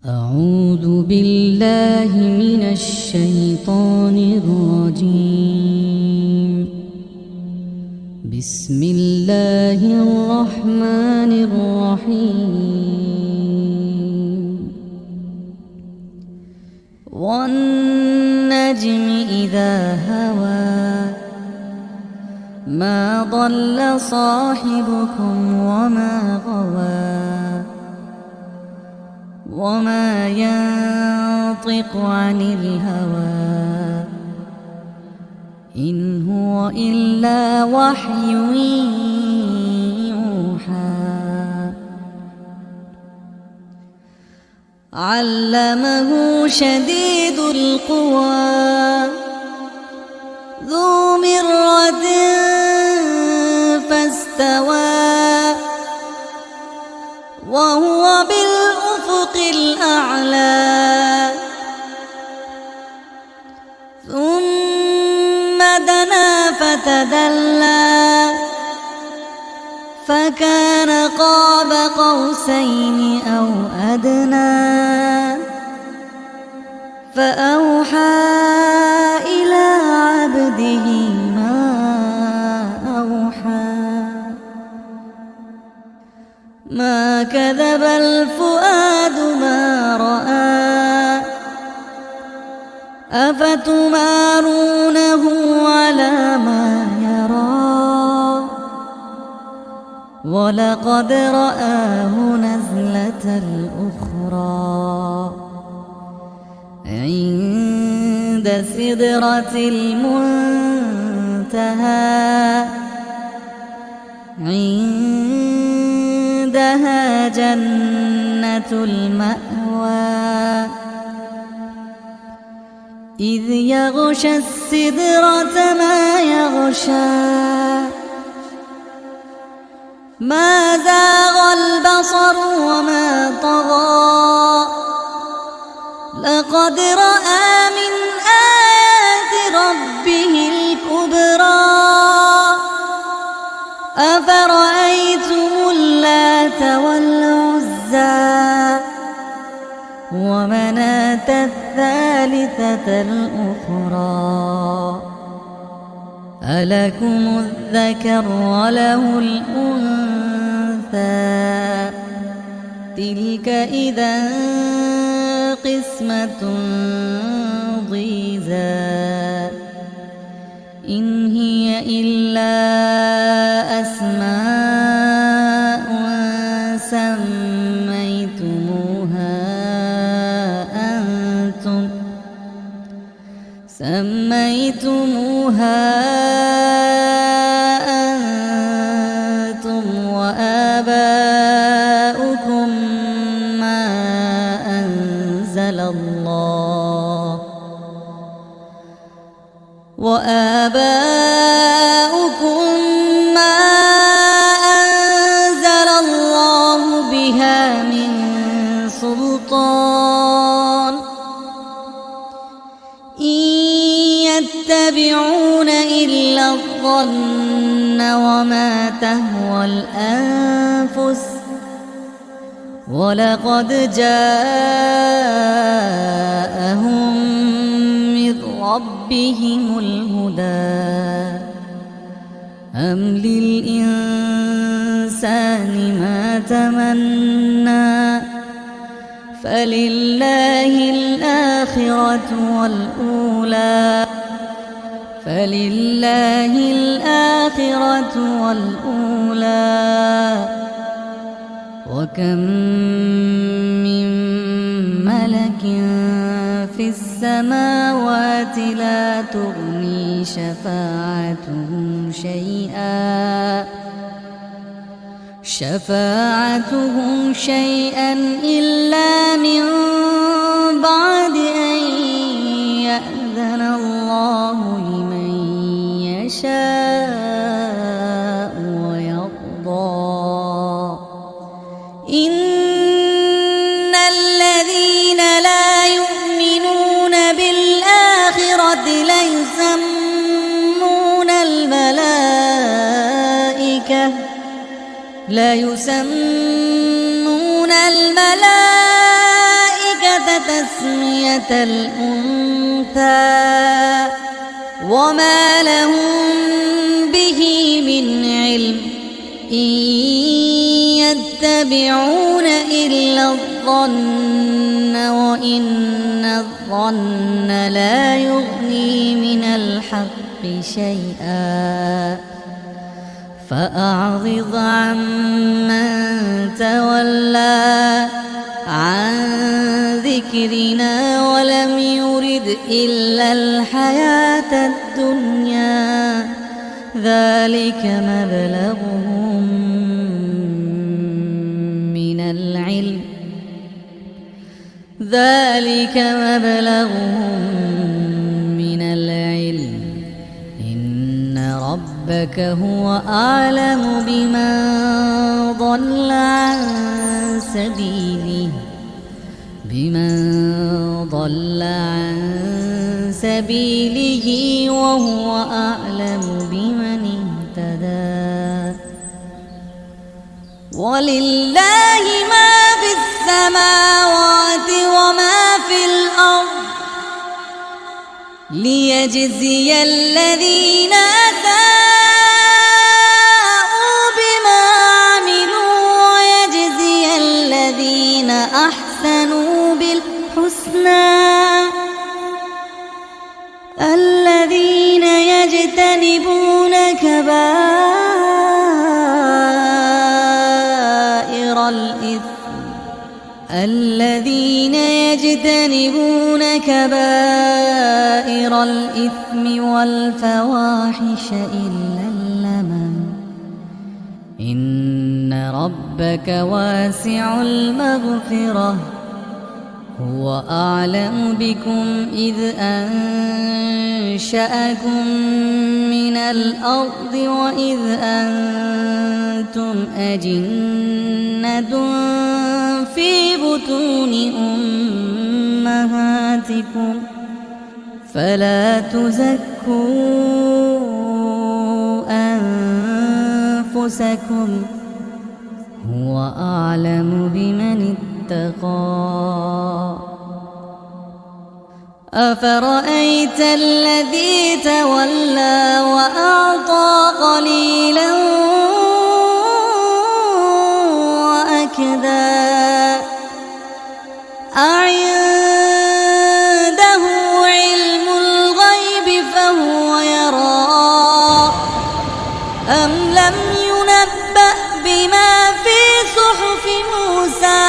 أعوذ بالله من الشيطان الرجيم. بسم الله الرحمن الرحيم. والنجم إذا هوى ما ضل صاحبكم وما غوى وما ينطق عن الهوى إن هو إلا وحي يوحى. علمه شديد القوى ذو مرة فاستوى وهو بالأفق الأعلى. ثم دنا فتدلى فكان قاب قوسين أو أدنى. فأوحى إلى عبده ما أوحى. ما كذب الفؤاد ما رأى أفتمارونه على ما يرى. ولقد رآه نزلة أخرى عند سدرة المنتهى. عندها جنة المأوى. إذ يغشى السدرة ما يغشى. ما زاغ البصر وما طغى. لقد رأى من آيات ربه الكبرى. أفرأيتم اللات والعزى ومناة الثالثة الأخرى. ألكم الذكر وله الأنثى تلك إذا قسمة ضيزى. إن هي إلا أسماء سميتموها أنتم وآباؤكم ما أنزل الله بها من سلطان. إن يتبعون إلا الظن وما تهوى الأنفس. ولقد جاءهم من ربهم الهدى. أم للإنسان ما تمنى. فلله الآخرة والأولى. وكم من ملك في السماوات لا تغني شفاعتهم شيئا إلا من بعد أن يأذن الله لمن يشاء ويرضى. إن الذين لا يؤمنون بالآخرة لا يسمون الملائكة تسمية الأنثى وما لهم به من علم إن يتبعون إلا الظن وإن الظن لا يغني من الحق شيئا فأعرض عمن تولى عن ذكرنا ولم يرد إلا الحياة الدنيا ذلك مبلغهم من العلم إن ربك هو أعلم بمن ضل عن سبيله وهو أعلم بمن اهتدى ولله ما في السماوات وما في الأرض ليجزي الذين أساءوا بما عملوا ويجزي الذين أحسنوا بالحسنى الذين يجتنبون كبائر الإثم والفواحش إلا اللمم إن ربك واسع المغفرة هو أعلم بكم إذ أنشأكم من الأرض وإذ أنتم أجنة في بطون أمهاتكم فلا تزكوا أنفسكم هو أعلم بمن اتقى أفرأيت الذي تولى وأعطى قليلا وأكدى أعنده علم الغيب فهو يرى أم لم ينبأ بما في صحف موسى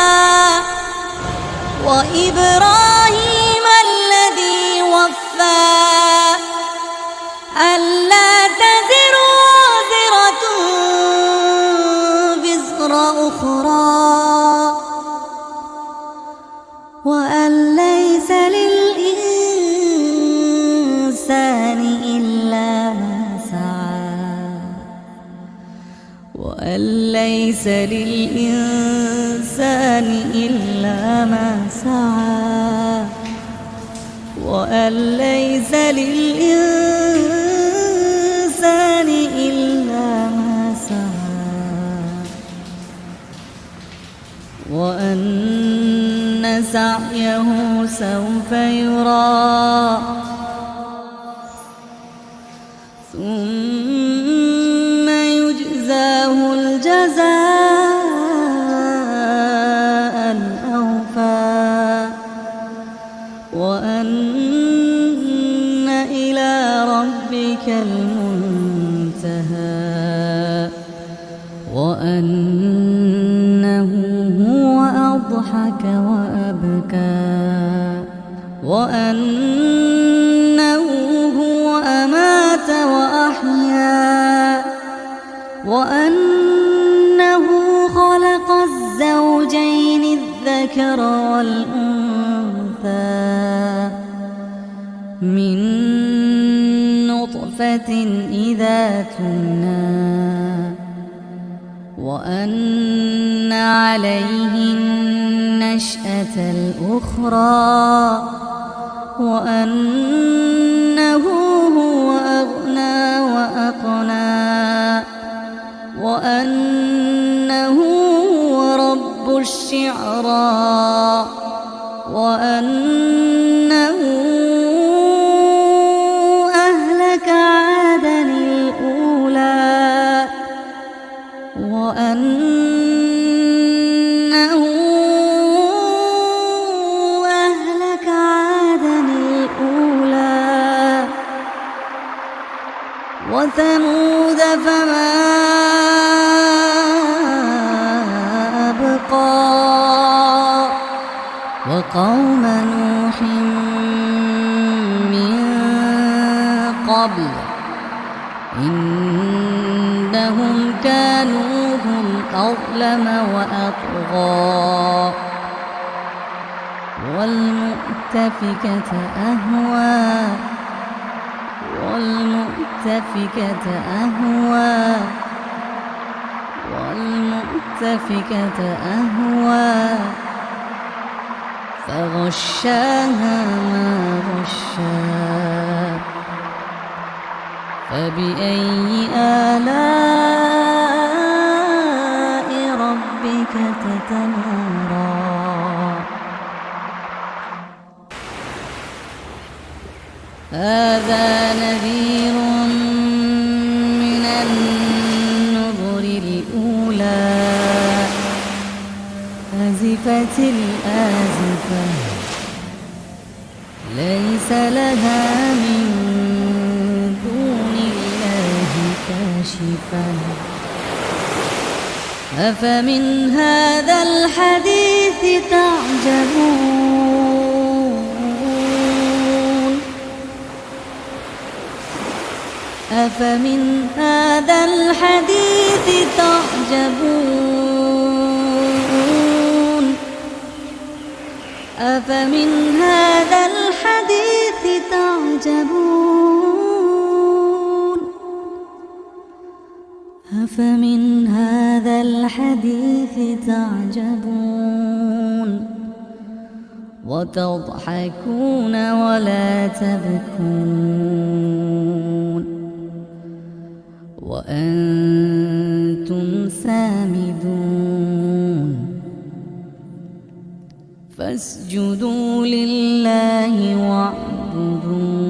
وإبراهيم الذي وفى ألا تزر وازرة وزر أخرى وأن ليس للإنسان إلا ما سعى وأن ليس للإنسان إلا ما سعى وأن ليس للإنسان إلا ما سعى وأن سعيه سوف يرى ثم يجزاه الجزاء الأوفى وأن إلى ربك المنتهى وأنه هو أضحك وأبكى وأنه هو أمات وأحيا وأنه خلق الزوجين الذكر والأنثى من نطفة إذا تمنى وأن عليه النشأة الأخرى وأنه هو أغنى وأقنى وأنه هو رب الشعرى وأنه أهلك عادا الأولى وأنه أهلك عادا الأولى وثمود فما أبقى وقوم نوح من قبل إنهم كانوا هم أظلم وأطغى والمؤتفكة أهوى والمؤتفكة أهوى فغشاها ما غشا فبأي آلاء ربك تتمارى هذا نذير من النذر الأولى أزفت الآزفة ليس لها من دون الله كاشفة أفمن هذا الحديث تعجبون أفمن هذا الحديث تعجبون أفمن هذا الحديث تعجبون أفمن هذا الحديث تعجبون وتضحكون ولا تبكون وأنتم سامدون فاسجدوا لله واعبدوا